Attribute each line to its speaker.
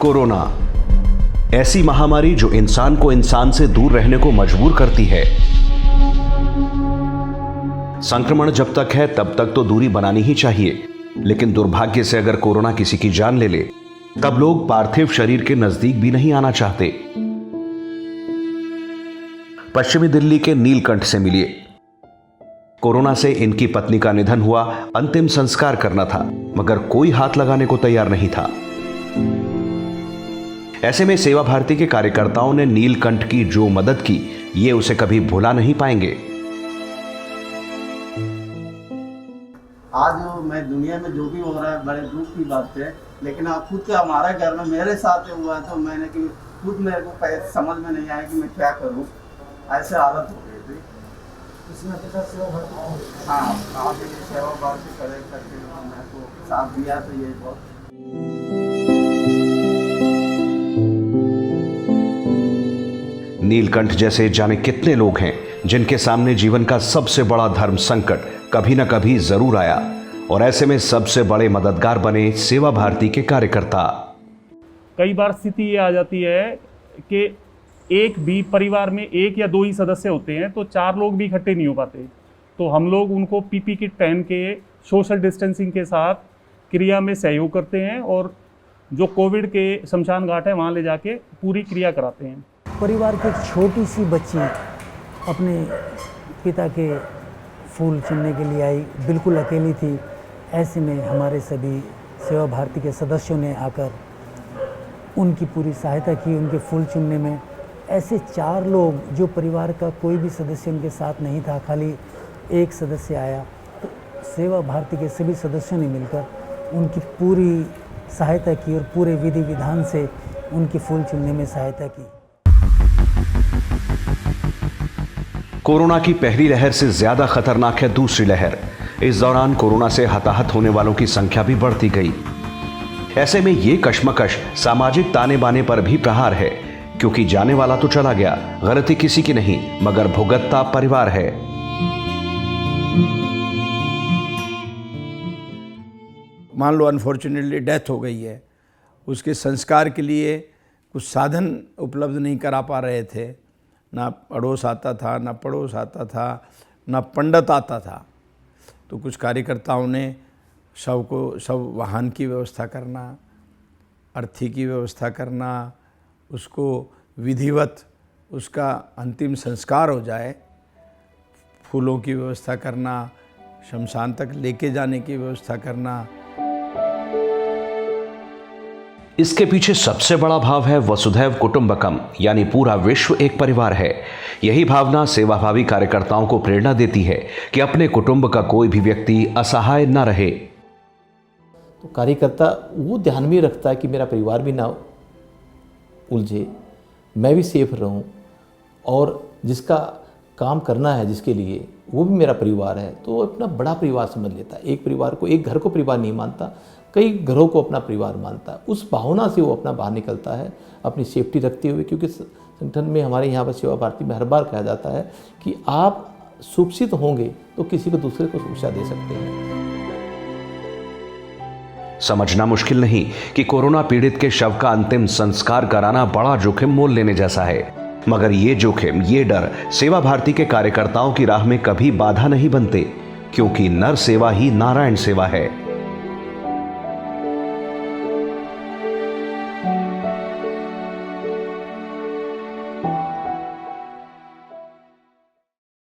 Speaker 1: Corona, ऐसी महामारी जो इंसान को इंसान से दूर रहने को मजबूर करती है। संक्रमण जब तक है तब तक तो दूरी बनानी ही चाहिए, लेकिन दुर्भाग्य से अगर कोरोना किसी की जान ले ले तब लोग पार्थिव शरीर के नजदीक भी नहीं आना चाहते। पश्चिमी दिल्ली के नीलकंठ से मिलिए। कोरोना से इनकी पत्नी का निधन हुआ, अंतिम संस्कार करना था मगर कोई हाथ लगाने को तैयार नहीं था। ऐसे में सेवा भारती के कार्यकर्ताओं ने नीलकंठ की जो मदद की, ये उसे कभी भुला नहीं पाएंगे।
Speaker 2: आज मैं दुनिया में जो भी हो रहा है बड़े दुख की बात है, लेकिन आप खुद का हमारे घर में मेरे साथ हुआ तो मैंने कि खुद मेरे को समझ में नहीं आया कि मैं क्या करूं। ऐसे हालत हो गई थी।
Speaker 3: इसमें पिता सेवा भारती,
Speaker 2: हाँ, आप सेवा भारती करे करके मेरे को साथ दिया तो ये बहुत।
Speaker 1: नीलकंठ जैसे जाने कितने लोग हैं जिनके सामने जीवन का सबसे बड़ा धर्म संकट कभी न कभी जरूर आया, और ऐसे में सबसे बड़े मददगार बने सेवा भारती के कार्यकर्ता।
Speaker 4: कई बार स्थिति ये आ जाती है कि एक भी परिवार में एक या दो ही सदस्य होते हैं तो 4 लोग भी इकट्ठे नहीं हो पाते, तो हम लोग उनको पीपी किट पहन के सोशल डिस्टेंसिंग के साथ क्रिया में सहयोग करते हैं और जो कोविड के शमशान घाट है वहाँ ले जाके पूरी क्रिया कराते हैं।
Speaker 3: परिवार की एक छोटी सी बच्ची अपने पिता के फूल चुनने के लिए आई, बिल्कुल अकेली थी। ऐसे में हमारे सभी सेवा भारती के सदस्यों ने आकर उनकी पूरी सहायता की उनके फूल चुनने में। ऐसे 4 लोग जो परिवार का कोई भी सदस्य उनके साथ नहीं था, खाली एक सदस्य आया, तो सेवा भारती के सभी सदस्यों ने मिलकर उनकी पूरी सहायता की और पूरे विधि विधान से उनकी फूल चुनने में सहायता की।
Speaker 1: कोरोना की पहली लहर से ज्यादा खतरनाक है दूसरी लहर। इस दौरान कोरोना से हताहत होने वालों की संख्या भी बढ़ती गई। ऐसे में ये कश्मकश सामाजिक ताने बाने पर भी प्रहार है, क्योंकि जाने वाला तो चला गया, गलती किसी की नहीं मगर भुगतता परिवार है।
Speaker 5: मान लो अनफॉर्चुनेटली डेथ हो गई है, उसके संस्कार के लिए कुछ साधन उपलब्ध नहीं करा पा रहे थे, ना अड़ोस आता था, ना पड़ोस आता था, ना पंडित आता था, तो कुछ कार्यकर्ताओं ने सब वाहन की व्यवस्था करना, अर्थी की व्यवस्था करना, उसको विधिवत उसका अंतिम संस्कार हो जाए, फूलों की व्यवस्था करना, शमशान तक लेके जाने की व्यवस्था करना।
Speaker 1: इसके पीछे सबसे बड़ा भाव है वसुधैव कुटुंबकम, यानी पूरा विश्व एक परिवार है। यही भावना सेवाभावी कार्यकर्ताओं को प्रेरणा देती है कि अपने कुटुंब का कोई भी व्यक्ति असहाय न रहे।
Speaker 6: तो कार्यकर्ता वो ध्यान में रखता है कि मेरा परिवार भी ना उलझे, मैं भी सेफ रहूं, और जिसका काम करना है जिसके लिए वो भी मेरा परिवार है, तो वो अपना बड़ा परिवार समझ लेता है। एक परिवार को, एक घर को परिवार नहीं मानता, कई घरों को अपना परिवार मानता है। उस भावना से वो अपना बाहर निकलता है अपनी सेफ्टी रखते हुए, क्योंकि संगठन में हमारे यहाँ पर सेवा भारती में हर बार कहा जाता है कि आप सुरक्षित होंगे तो किसी को दूसरे को सुरक्षा दे सकते हैं।
Speaker 1: समझना मुश्किल नहीं कि कोरोना पीड़ित के शव का अंतिम संस्कार कराना बड़ा जोखिम मोल लेने जैसा है, मगर ये जोखिम, ये डर सेवा भारती के कार्यकर्ताओं की राह में कभी बाधा नहीं बनते, क्योंकि नर सेवा ही नारायण सेवा है।